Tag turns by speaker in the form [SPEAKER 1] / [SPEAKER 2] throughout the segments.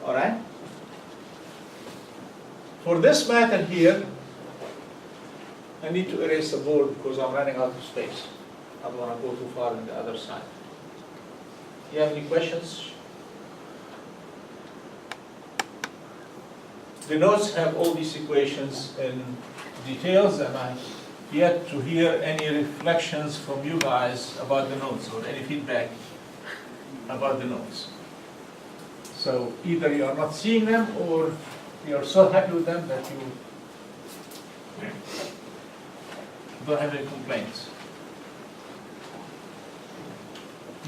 [SPEAKER 1] All right? For this method here, I need to erase the board because I'm running out of space. I don't want to go too far on the other side. You have any questions? The notes have all these equations in details, and I yet to hear any reflections from you guys about the notes or any feedback about the notes. So either you are not seeing them or you are so happy with them that you don't have any complaints.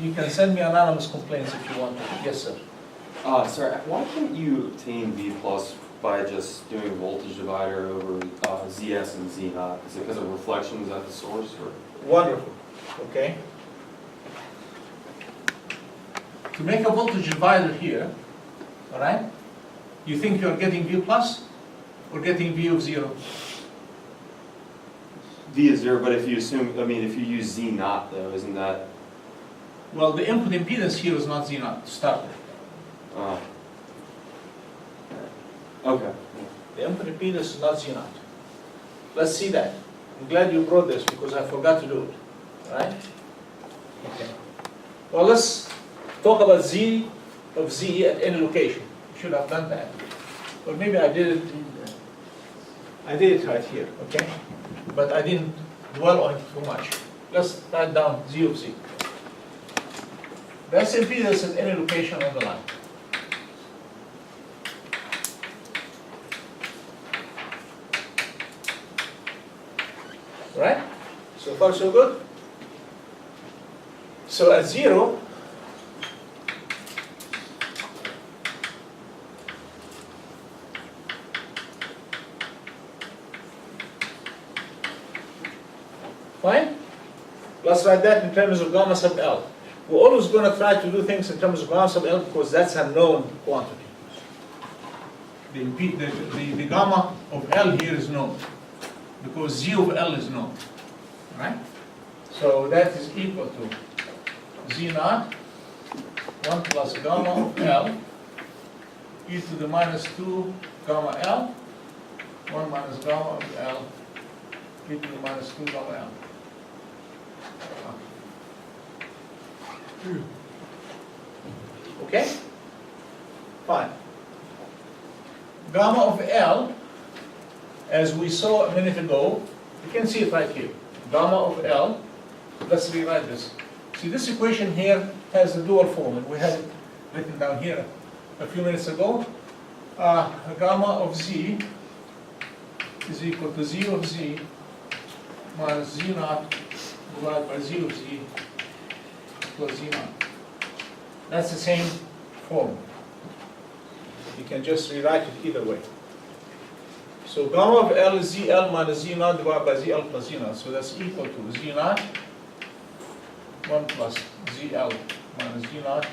[SPEAKER 1] You can send me anonymous complaints if you want to. Yes, sir.
[SPEAKER 2] Sorry, why can't you obtain V plus by just doing a voltage divider over ZS and Z naught? Is it because of reflections at the source, or?
[SPEAKER 1] Wonderful. Okay. To make a voltage divider here, all right, you think you're getting V plus or getting V of 0?
[SPEAKER 2] V is 0, but if you assume, if you use Z naught though, isn't that?
[SPEAKER 1] Well, the input impedance here is not Z naught to start with.
[SPEAKER 2] Okay.
[SPEAKER 1] The input impedance is not Z naught. Let's see that. I'm glad you brought this because I forgot to do it. All right? Okay. Well, let's talk about Z of Z at any location. Should have done that. Or maybe I did it right here, okay? But I didn't dwell on it too much. Let's write down Z of Z. That's impedance at any location on the line. Right? So far so good? So at 0, fine? Let's write that in terms of gamma sub L. We're always going to try to do things in terms of gamma sub L because that's a known quantity. The gamma of L here is known because Z of L is known. Right? So that is equal to Z naught 1 plus gamma of L e to the minus 2 gamma L 1 minus gamma of L e to the minus 2 gamma L. Okay? Fine. Gamma of L, as we saw a minute ago, you can see it right here. Gamma of L, let's rewrite this. See, this equation here has the dual form, and we had it written down here a few minutes ago. Gamma of Z is equal to Z of Z minus Z naught divided by Z of Z plus Z naught. That's the same form. You can just rewrite it either way. So gamma of L is ZL minus Z naught divided by ZL plus Z naught. So that's equal to Z naught 1 plus ZL minus Z naught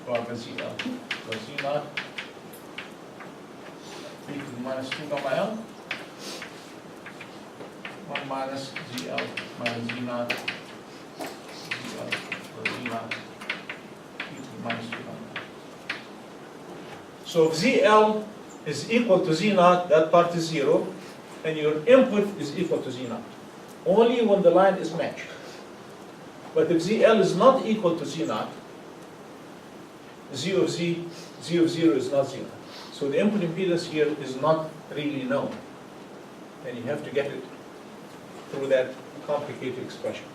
[SPEAKER 1] divided by ZL plus Z naught e to the minus 2 gamma L 1 minus ZL minus Z naught ZL plus Z naught e to the minus 2 gamma L. So if ZL is equal to Z naught, that part is 0, and your input is equal to Z naught. Only when the line is matched. But if ZL is not equal to Z naught, Z of 0 is not 0. So the input impedance here is not really known. And you have to get it through that complicated expression.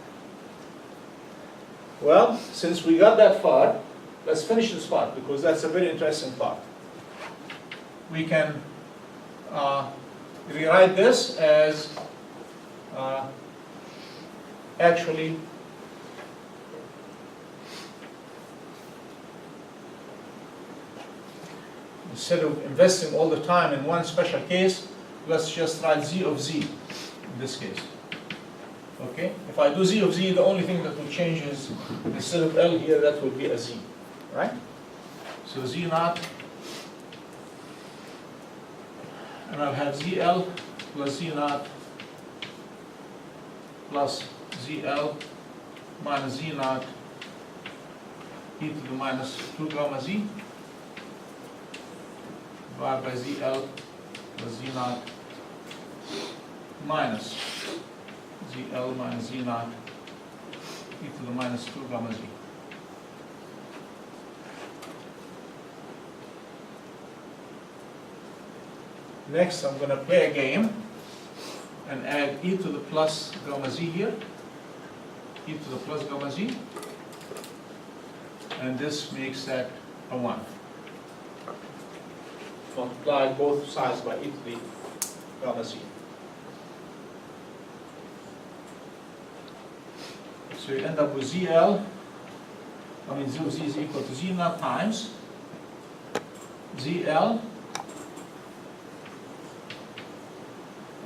[SPEAKER 1] Well, since we got that far, let's finish this part because that's a very interesting part. We can rewrite this as actually instead of investing all the time in one special case, let's just write Z of Z in this case. Okay? If I do Z of Z, the only thing that will change is instead of L here, that will be a Z. Right? So Z naught, and I'll have ZL plus Z naught plus ZL minus Z naught e to the minus 2 gamma Z divided by ZL plus Z naught minus ZL minus Z naught e to the minus 2 gamma Z. Next, I'm going to play a game and add e to the plus gamma Z here, e to the plus gamma Z, and this makes that a 1. Multiply both sides by e to the gamma Z. So you end up with ZL, Z is equal to Z naught times ZL,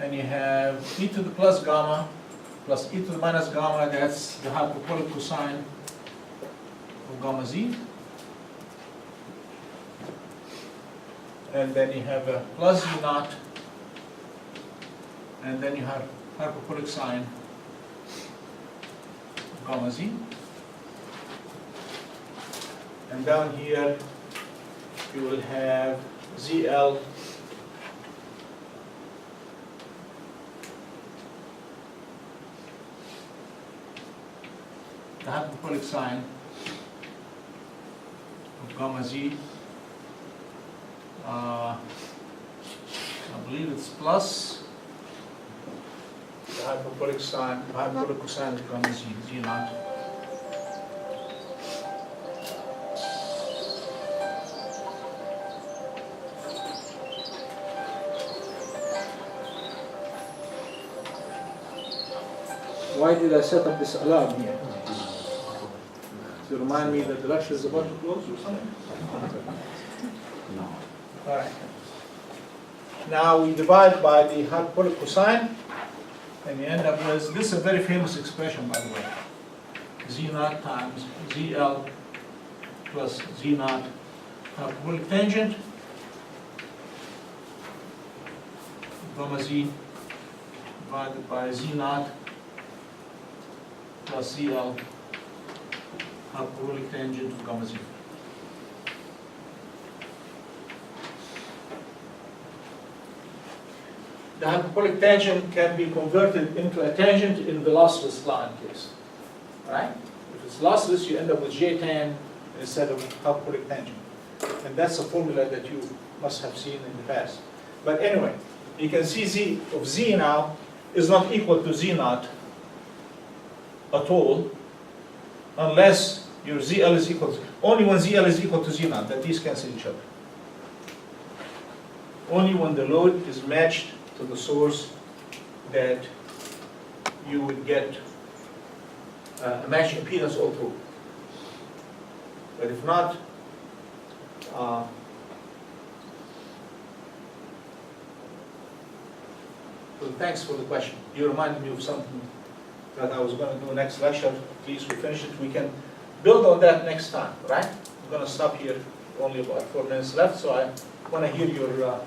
[SPEAKER 1] and you have e to the plus gamma plus e to the minus gamma, that's the hyperbolic cosine of gamma Z. And then you have a plus Z naught, and then you have hyperbolic sine of gamma Z. And down here, you will have ZL the hyperbolic sine of gamma Z. I believe it's plus the hyperbolic cosine of gamma Z, Z naught. Why did I set up this alarm here? To remind me that the lecture is about to close or something?
[SPEAKER 3] No.
[SPEAKER 1] All right. Now we divide by the hyperbolic cosine, and you end up with, this is a very famous expression, by the way. Z naught times ZL plus Z naught hyperbolic tangent, gamma Z divided by Z naught plus ZL hyperbolic tangent of gamma Z. The hyperbolic tangent can be converted into a tangent in the lossless line case. Right? If it's lossless, you end up with J tan instead of hyperbolic tangent. And that's a formula that you must have seen in the past. But anyway, you can see Z of Z now is not equal to Z naught at all, unless your ZL is equal to, only when ZL is equal to Z naught, that these cancel each other. Only when the load is matched to the source that you would get a matched impedance all through. But if not, so thanks for the question. You reminded me of something that I was going to do next lecture. Please, we finish it. We can build on that next time, right? I'm going to stop here. Only about 4 minutes left, so I want to hear your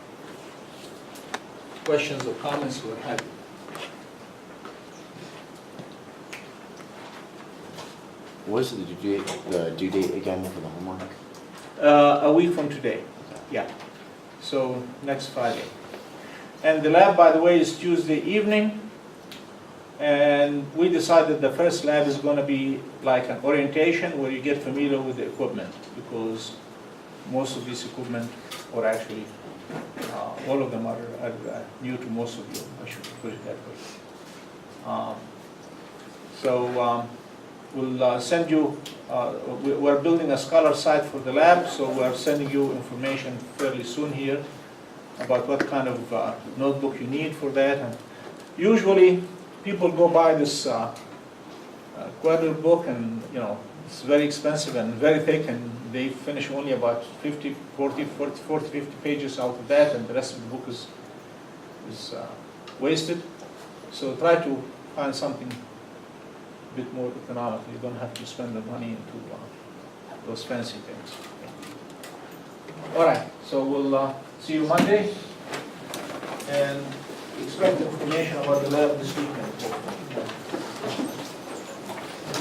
[SPEAKER 1] questions or comments or what have you.
[SPEAKER 3] What is the due date again for the homework?
[SPEAKER 1] A week from today, yeah. So next Friday. And the lab, by the way, is Tuesday evening. And we decided the first lab is going to be like an orientation where you get familiar with the equipment, because most of this equipment, or actually all of them are new to most of you, I should put it that way. We'll send you, we're building a Scholar site for the lab, so we're sending you information fairly soon here about what kind of notebook you need for that. And usually people go buy this Quadrant book, and it's very expensive and very thick, and they finish only about 50 pages out of that, and the rest of the book is wasted. So try to find something a bit more economical. You don't have to spend the money into those fancy things. All right, so we'll see you Monday, and expect information about the lab this weekend.